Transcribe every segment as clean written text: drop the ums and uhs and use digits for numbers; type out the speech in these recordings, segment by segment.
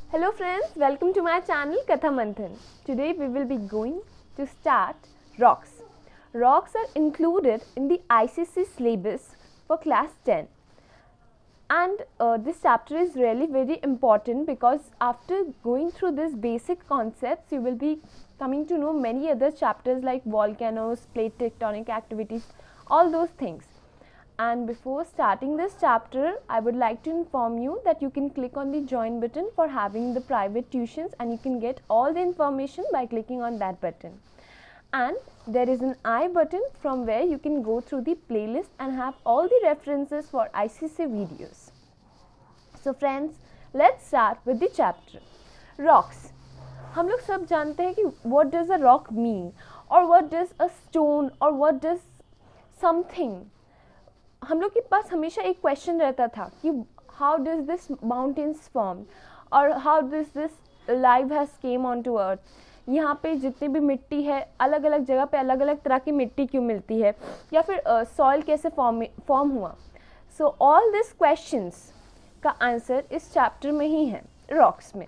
Hello friends, welcome to my channel Katha Manthan. Today we will be going to start rocks. Rocks are included in the ICC syllabus for class 10. And this chapter is really very important because after going through these basic concepts, you will be coming to know many other chapters like volcanoes, plate tectonic activities, all those things. And before starting this chapter, I would like to inform you that you can click on the join button for having the private tuitions, and you can get all the information by clicking on that button. And there is an I button from where you can go through the playlist and have all the references for ICC videos. So friends, let's start with the chapter. Rocks. हम लोग सब जानते हैं कि what does a rock mean, or what does a stone, or what does something. हम लोग के पास हमेशा एक क्वेश्चन रहता था कि how does this mountains form और how does this life has came on to earth. यहाँ पे जितनी भी मिट्टी है, अलग अलग जगह पे अलग अलग तरह की मिट्टी क्यों मिलती है, या फिर सॉइल कैसे फॉर्म हुआ. सो ऑल दिस क्वेश्चंस का आंसर इस चैप्टर में ही है, रॉक्स में.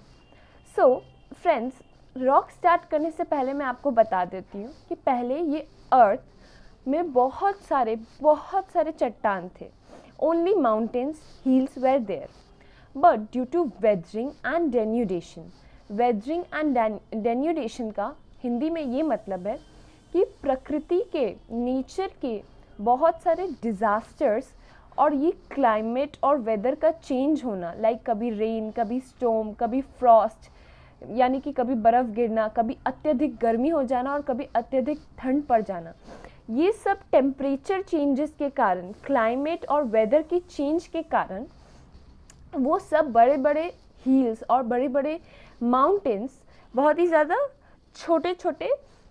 सो फ्रेंड्स, रॉक स्टार्ट करने से पहले मैं आपको बता देती हूँ कि पहले ये अर्थ में बहुत सारे चट्टान थे. Only mountains, hills were there. But due to weathering and denudation, weathering and denudation का हिंदी में ये मतलब है कि प्रकृति के, नेचर के बहुत सारे डिज़ास्टर्स और ये क्लाइमेट और वेदर का चेंज होना, लाइक कभी रेन, कभी स्टॉर्म, कभी फ्रॉस्ट, यानी कि कभी बर्फ़ गिरना, कभी अत्यधिक गर्मी हो जाना और कभी अत्यधिक ठंड पड़ जाना, ये सब टेम्परेचर चेंजेस के कारण, क्लाइमेट और वेदर के चेंज के कारण वो सब बड़े बड़े हिल्स और बड़े बड़े माउंटेन्स बहुत ही ज़्यादा छोटे छोटे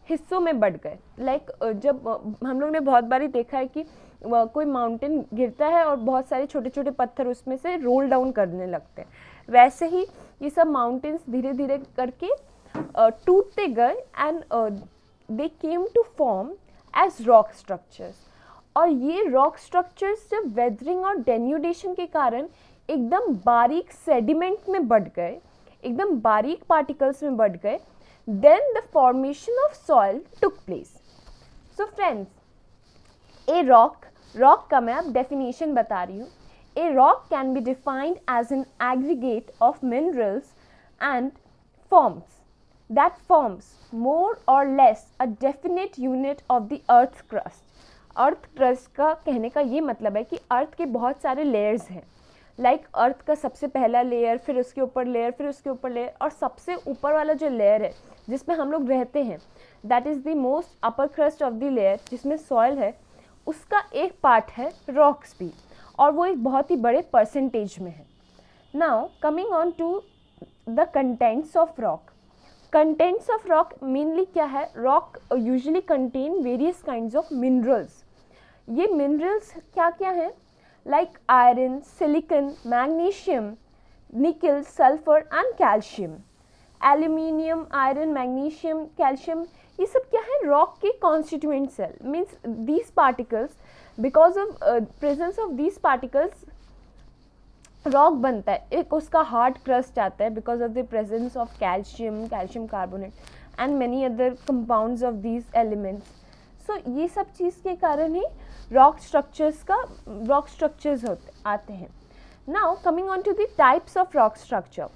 हिस्सों में बढ़ गए. लाइक जब हम लोग ने बहुत बारी देखा है कि कोई माउंटेन गिरता है और बहुत सारे छोटे छोटे पत्थर उसमें से रोल डाउन करने लगते हैं, वैसे ही ये सब माउंटेन्स धीरे धीरे करके टूटते गए and they came to form as rock structures. और ये रॉक स्ट्रक्चर्स जब वेदरिंग और डेन्यूडेशन के कारण एकदम बारीक सेडिमेंट में बढ़ गए, एकदम बारीक पार्टिकल्स में बढ़ गए, then the formation of soil took place. So friends, a rock का मैं अब डेफिनेशन बता रही हूँ. A rock can be defined as an aggregate of minerals and forms that forms more or less a definite unit of the earth's crust. Earth crust का कहने का ये मतलब है कि अर्थ के बहुत सारे लेयर्स हैं. लाइक अर्थ का सबसे पहला लेयर, फिर उसके ऊपर लेयर, फिर उसके ऊपर लेयर, और सबसे ऊपर वाला जो लेयर है जिसमें हम लोग रहते हैं, that is the most upper crust of the layer, जिसमें सॉइल है, उसका एक पार्ट है रॉक्स भी, और वो एक बहुत ही बड़े परसेंटेज में है. Now coming on to the contents of rock. Contents of rock mainly क्या है? Rock usually contain various kinds of minerals. ये मिनरल्स क्या क्या हैं? Like iron, silicon, magnesium, nickel, sulphur and calcium. Aluminium, iron, magnesium, calcium, ये सब क्या है? रॉक के constituent cell. Means these particles, because of presence of these particles rock बनता है. एक उसका हार्ड क्रस्ट आता है because of the presence of calcium carbonate and many other compounds of these elements. So ये सब चीज़ के कारण ही रॉक स्ट्रक्चर्स आते हैं. Now coming on to the types of rock structure.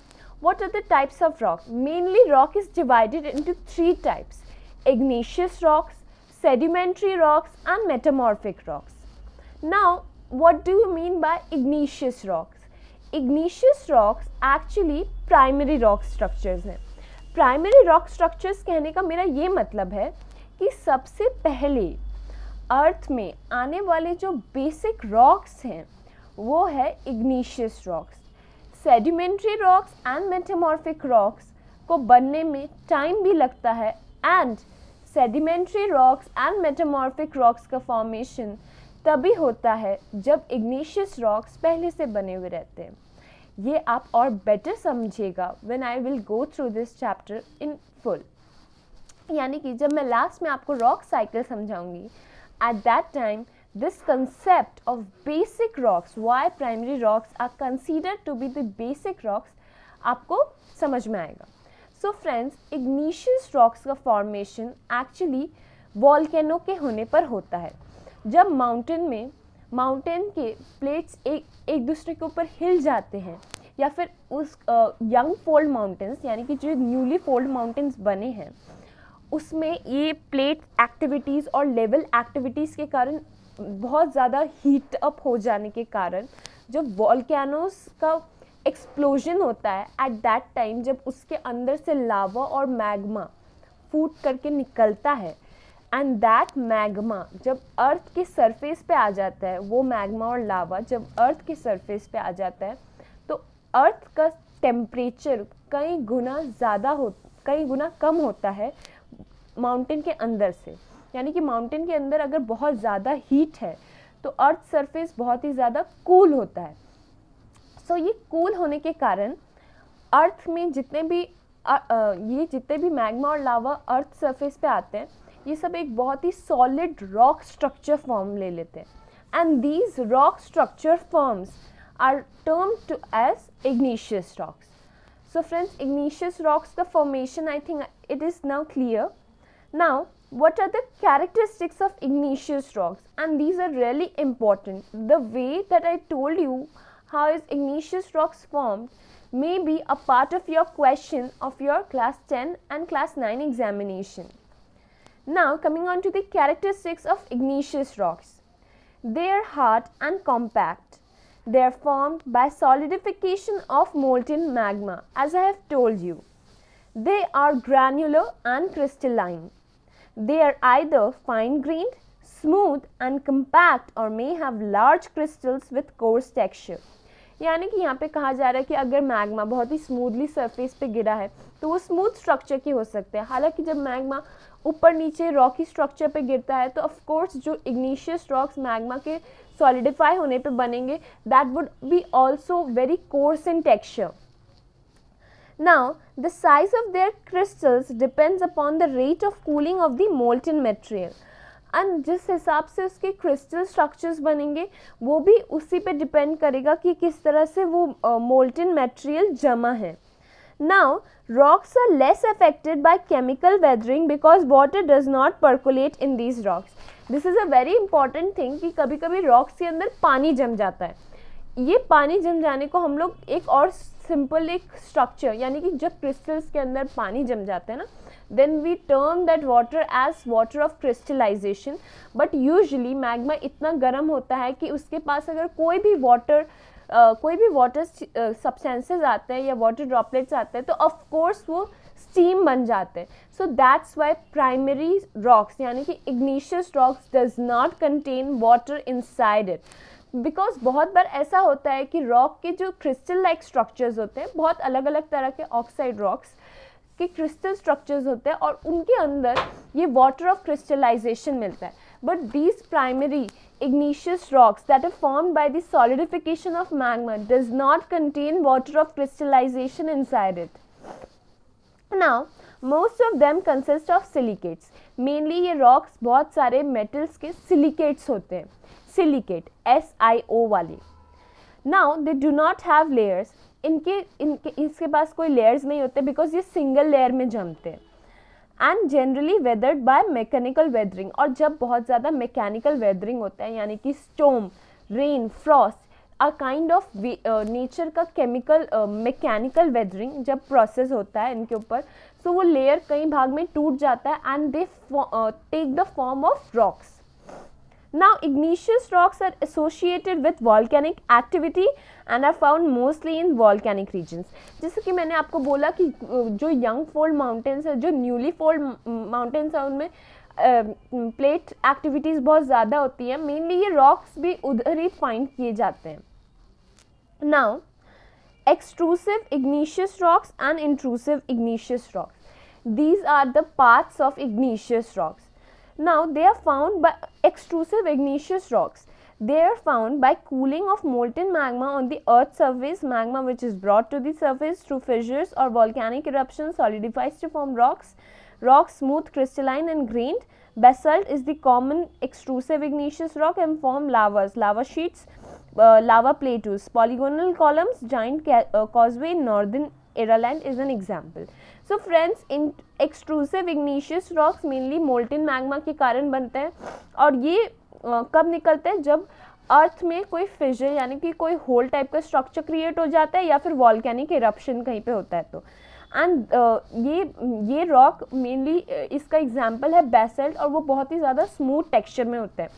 What are the types of rock? Mainly rock is divided into 3 टाइप्स: igneous rocks, sedimentary rocks and metamorphic rocks. Now what do you mean by igneous rocks? Igneous rocks actually primary rock structures हैं. Primary rock structures कहने का मेरा ये मतलब है कि सबसे पहले अर्थ में आने वाले जो बेसिक रॉक्स हैं वो है igneous rocks. Sedimentary rocks and metamorphic rocks को बनने में टाइम भी लगता है, and sedimentary rocks and metamorphic rocks का फॉर्मेशन तभी होता है जब igneous रॉक्स पहले से बने हुए रहते हैं. ये आप और बेटर समझिएगा when I will go through this chapter in full. यानी कि जब मैं लास्ट में आपको रॉक साइकिल समझाऊंगी, at that time this concept of basic rocks, why primary rocks are considered to be the basic rocks, आपको समझ में आएगा। सो फ्रेंड्स, इग्निशियस रॉक्स का फॉर्मेशन एक्चुअली वॉल्केनो के होने पर होता है। जब माउंटेन के प्लेट्स एक दूसरे के ऊपर हिल जाते हैं, या फिर उस यंग फोल्ड माउंटेन्स यानी कि जो न्यूली फोल्ड माउंटेन्स बने हैं उसमें ये प्लेट एक्टिविटीज़ और लेवल एक्टिविटीज़ के कारण बहुत ज़्यादा हीट अप हो जाने के कारण जब वॉल्केनोस का एक्सप्लोजन होता है एट दैट टाइम, जब उसके अंदर से लावा और मैग्मा फूट करके निकलता है एंड दैट मैग्मा जब अर्थ के सरफेस पे आ जाता है, वो मैग्मा और लावा जब अर्थ के सरफेस पे आ जाता है तो अर्थ का टेम्परेचर कई गुना कम होता है माउंटेन के अंदर से। यानी कि माउंटेन के अंदर अगर बहुत ज़्यादा हीट है तो अर्थ सरफेस बहुत ही ज़्यादा कूल होता है। सो ये कूल होने के कारण अर्थ में जितने भी मैग्मा और लावा अर्थ सरफेस पे आते हैं, ये सब एक बहुत ही सॉलिड रॉक स्ट्रक्चर फॉर्म ले लेते हैं and these rock structure forms are termed as igneous rocks. So friends, igneous rocks, the formation, I think it is now clear. Now, what are the characteristics of igneous rocks? And these are really important. The way that I told you how is igneous rocks formed may be a part of your question of your class 10 and class 9 examination. Now, coming on to the characteristics of igneous rocks. They are hard and compact. They are formed by solidification of molten magma, as I have told you. They are granular and crystalline. They are either fine-grained, smooth and compact or may have large crystals with coarse texture. यानी कि यहाँ पे कहा जा रहा है कि अगर मैग्मा बहुत ही स्मूथली सरफेस पे गिरा है तो वो स्मूथ स्ट्रक्चर के हो सकते हैं। हालांकि जब मैग्मा ऊपर नीचे रॉकी स्ट्रक्चर पे गिरता है तो ऑफ कोर्स जो इग्निशियस रॉक्स मैग्मा के सॉलिडिफाई होने पे बनेंगे, that would be also very course in texture. Now, the size of their crystals depends upon the rate of cooling of the molten material. And जिस हिसाब से उसके crystal structures बनेंगे वो भी उसी पे डिपेंड करेगा कि किस तरह से वो molten material जमा है. Now, rocks are less affected by chemical weathering because water does not percolate in these rocks. This is a very important thing कि कभी कभी rocks के अंदर पानी जम जाता है. ये पानी जम जाने को हम लोग एक और सिंपल एक स्ट्रक्चर, यानी कि जब क्रिस्टल्स के अंदर पानी जम जाते हैं ना, then we term that water as water of crystallization. But usually magma इतना गर्म होता है कि उसके पास अगर कोई भी वाटर सब्सटेंसेस आते हैं या वाटर ड्रॉपलेट्स आते हैं तो ऑफ कोर्स वो स्टीम बन जाते हैं. So that's why primary rocks यानी कि igneous rocks does not contain water inside it. Because बहुत बार ऐसा होता है कि रॉक के जो क्रिस्टल लाइक स्ट्रक्चर्स होते हैं, बहुत अलग अलग तरह के ऑक्साइड रॉक्स के क्रिस्टल स्ट्रक्चर्स होते हैं और उनके अंदर ये वाटर ऑफ क्रिस्टलाइजेशन मिलता है. But these primary igneous rocks that are formed by the solidification of magma does not contain water of crystallization inside it. Now, most of them consist of silicates. Mainly ये rocks बहुत सारे metals के silicates होते हैं. Silicate, SiO वाले. Now, they do not have layers. इसके पास कोई layers नहीं होते because ये single layer में जमते हैं. And generally weathered by mechanical weathering. और जब बहुत ज़्यादा मैकेनिकल वेदरिंग होता है यानी कि storm, rain, Frost, a kind of nature का केमिकल मैकेनिकल वेदरिंग जब प्रोसेस होता है इनके ऊपर, सो वो लेयर कई भाग में टूट जाता है and they take the form of rocks. Now, igneous rocks are associated with volcanic activity and are found mostly in volcanic regions. जैसे कि मैंने आपको बोला कि जो young fold mountains है, जो newly fold mountains है, उनमें प्लेट एक्टिविटीज़ बहुत ज़्यादा होती है. मेनली ये रॉक्स भी उधर ही फाइंड किए जाते हैं. Now, extrusive igneous rocks and intrusive igneous rocks. These are the parts of igneous rocks. Now, they are found by extrusive igneous rocks. They are found by cooling of molten magma on the earth's surface. Magma which is brought to the surface through fissures or volcanic eruptions solidifies to form rocks. Rocks smooth, crystalline and grained. Basalt is the common extrusive igneous rock and form lavas, lava sheets, lava plateaus, polygonal columns, giant causeway in northern Eraland is an example. So friends, in extrusive igneous rocks mainly molten magma के कारण बनते हैं, और ये कब निकलते हैं, जब अर्थ में कोई फिजर यानी कि कोई होल टाइप का स्ट्रक्चर क्रिएट हो जाता है या फिर वॉल्केनिक इरप्शन कहीं पे होता है तो। एंड ये रॉक मेनली इसका एग्जांपल है बेसल्ट, और वो बहुत ही ज़्यादा स्मूथ टेक्सचर में होता है।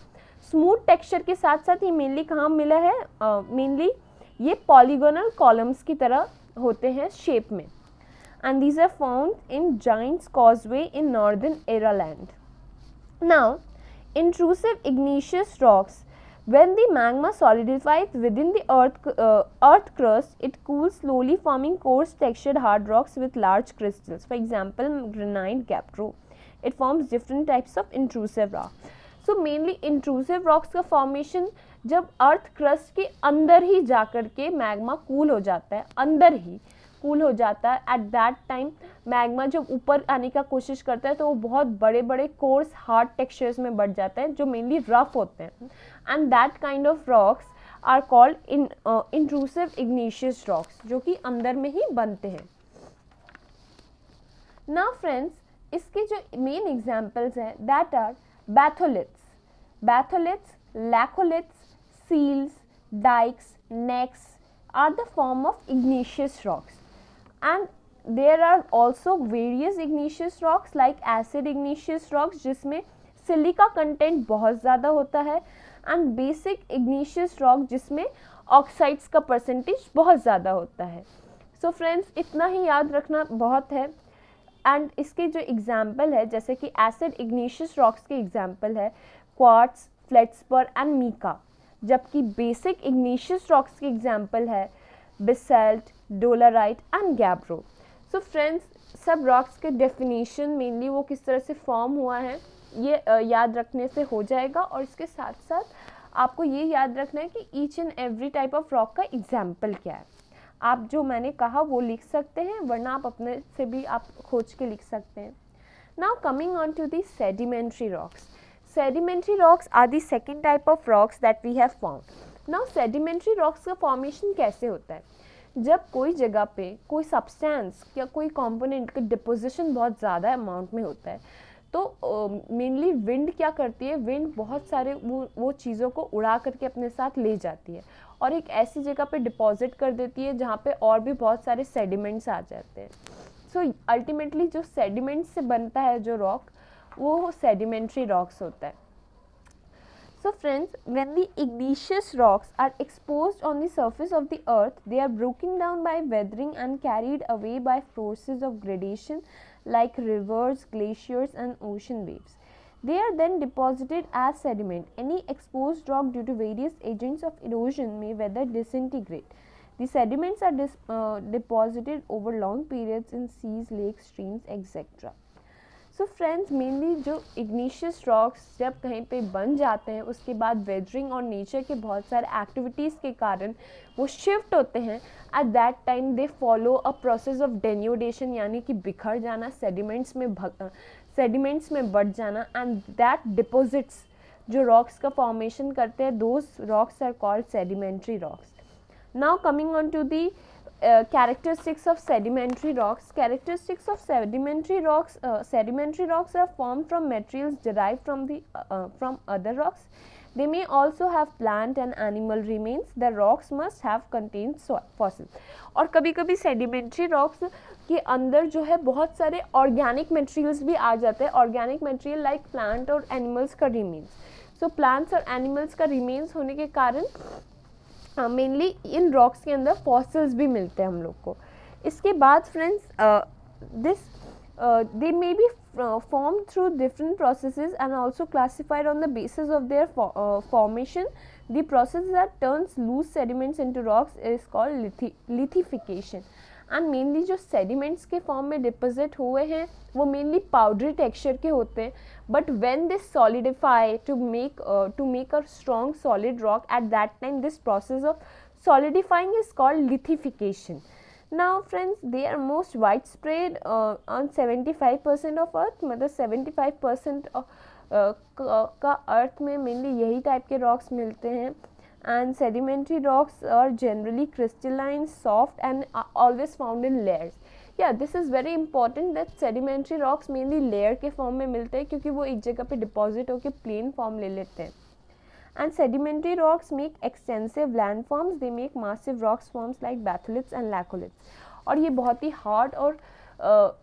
स्मूथ टेक्सचर के साथ साथ ये मेनली कहाँ मिला है, मेनली ये पॉलीगोनल कॉलम्स की तरह होते हैं शेप में, and these are found in Giant's Causeway in Northern Ireland. Now intrusive igneous rocks, when the magma solidifies within the earth crust, it cools slowly, forming coarse textured hard rocks with large crystals. For example, granite, gabbro. It forms different types of intrusive rock. So mainly intrusive rocks का formation जब earth crust के अंदर ही जाकर के magma cool हो जाता है, अंदर ही कूल हो जाता है, एट दैट टाइम मैग्मा जब ऊपर आने का कोशिश करता है तो वो बहुत बड़े बड़े कोर्स हार्ड टेक्सचर्स में बढ़ जाता है जो मेनली रफ होते हैं, and that kind of rocks are called intrusive igneous rocks, जो कि अंदर में ही बनते हैं। नाउ फ्रेंड्स, इसके जो मेन एग्जांपल्स हैं that are batholiths, laccoliths, seals, dikes, necks are the form of igneous rocks, and there are also various igneous rocks like acid igneous rocks जिसमें सिलिका कंटेंट बहुत ज़्यादा होता है, एंड बेसिक igneous रॉक जिसमें oxides का percentage बहुत ज़्यादा होता है। सो फ्रेंड्स, इतना ही याद रखना बहुत है। एंड इसके जो एग्जाम्पल है, जैसे कि एसिड igneous रॉक्स के एग्जाम्पल है क्वार्ट्स, फ्लेट्सपर एंड मीका, जबकि बेसिक igneous रॉक्स की एग्जाम्पल है basalt, dolerite and gabbro. So friends, सब रॉक्स के डेफिनेशन मेनली वो किस तरह से फॉर्म हुआ है ये याद रखने से हो जाएगा, और इसके साथ साथ आपको ये याद रखना है कि each and every type of rock का एग्जाम्पल क्या है। आप जो मैंने कहा वो लिख सकते हैं, वरना आप अपने से भी आप खोज के लिख सकते हैं। Now coming on to the sedimentary rocks. Sedimentary rocks are the second type of rocks that we have found. Now sedimentary rocks का formation कैसे होता है? जब कोई जगह पे कोई सब्सटेंस या कोई कंपोनेंट का डिपोजिशन बहुत ज़्यादा अमाउंट में होता है, तो मेनली विंड क्या करती है, विंड बहुत सारे वो चीज़ों को उड़ा करके अपने साथ ले जाती है और एक ऐसी जगह पे डिपॉजिट कर देती है जहाँ पे और भी बहुत सारे सेडिमेंट्स आ जाते हैं. सो अल्टीमेटली जो सेडिमेंट से बनता है जो रॉक, वो सेडिमेंट्री रॉक्स होता है. So friends, when the igneous rocks are exposed on the surface of the earth, they are broken down by weathering and carried away by forces of gradation like rivers, glaciers and ocean waves. They are then deposited as sediment. Any exposed rock due to various agents of erosion may weather disintegrate. The sediments are deposited over long periods in seas, lakes, streams, etc. So friends, mainly जो igneous rocks जब कहीं पे बन जाते हैं, उसके बाद weathering और नेचर के बहुत सारे एक्टिविटीज़ के कारण वो शिफ्ट होते हैं. At that time they follow a process of denudation, यानी कि बिखर जाना, सेडिमेंट्स में बढ़ जाना, एंड दैट डिपोजिट्स जो रॉक्स का फॉर्मेशन करते हैं, those rocks are called sedimentary rocks. Now coming on to the characteristics of sedimentary rocks. Characteristics of sedimentary rocks are formed from materials derived from other rocks. They may also have plant and animal remains. The rocks must have contained fossils. और कभी-कभी sedimentary rocks के अंदर जो है बहुत सारे organic materials भी आ जाते हैं. Organic material like plant और animals का remains. So plants और animals का remains होने के कारण मेनली इन रॉक्स के अंदर फॉसिल्स भी मिलते हैं हम लोग को. इसके बाद friends, they may be form through different processes and also classified on the basis of their formation. The process that turns loose sediments into rocks is called lithification. And mainly जो sediments के form में deposit हुए हैं वो mainly powdery texture के होते हैं, but when they solidify to make a strong solid rock, at that time this process of solidifying is called lithification. Now friends, they are most widespread on 75% of earth. मतलब 75% का अर्थ में mainly यही type के rocks मिलते हैं. and sedimentary rocks are generally crystalline, soft and are always found in layers. Yeah, this is very important that sedimentary rocks mainly layer के form में मिलते हैं क्योंकि वो एक जगह पे डिपॉजिट होकर प्लेन फॉर्म ले लेते हैं. And sedimentary rocks make extensive landforms. They make massive rocks forms like batholiths and laccoliths. और ये बहुत ही हार्ड और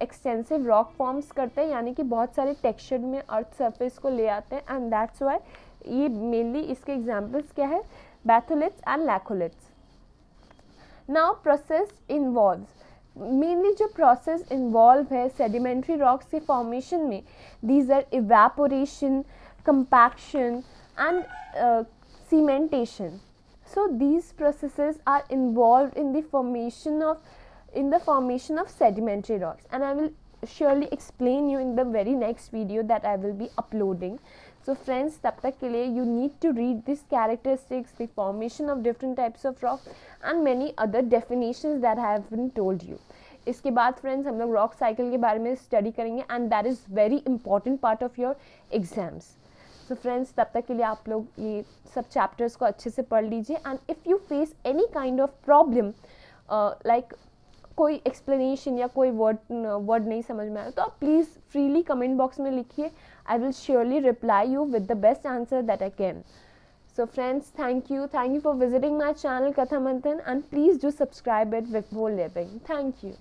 एक्सटेंसिव रॉक फॉर्म्स करते हैं, यानी कि बहुत सारे टेक्सचर में अर्थ सरफेस को ले आते हैं. एंड दैट्स वाई ये मेनली इसके एग्जांपल्स क्या है, batholiths and laccoliths. Now process involves, mainly जो प्रोसेस इन्वॉल्व है सेडिमेंट्री रॉक्स के फॉर्मेशन में, these are evaporation, compaction and cementation. So these processes are involved in the formation of sedimentary rocks, and I will surely explain you in the very next video that I will be uploading. So friends, तब तक के लिए you need to read these characteristics, the formation of different types of rock and many other definitions that I have been told you. इसके बाद friends हम लोग rock cycle के बारे में स्टडी करेंगे, and that is very important part of your exams. So friends, तब तक के लिए आप लोग ये सब चैप्टर्स को अच्छे से पढ़ लीजिए. And if you face any kind of problem, like कोई एक्सप्लेनेशन या कोई वर्ड नहीं समझ में आया, तो आप प्लीज़ फ्रीली कमेंट बॉक्स में लिखिए. I will surely reply you with the best answer that I can. So friends, thank you for visiting my channel Katha Manthan, and please do subscribe it before leaving. Thank you.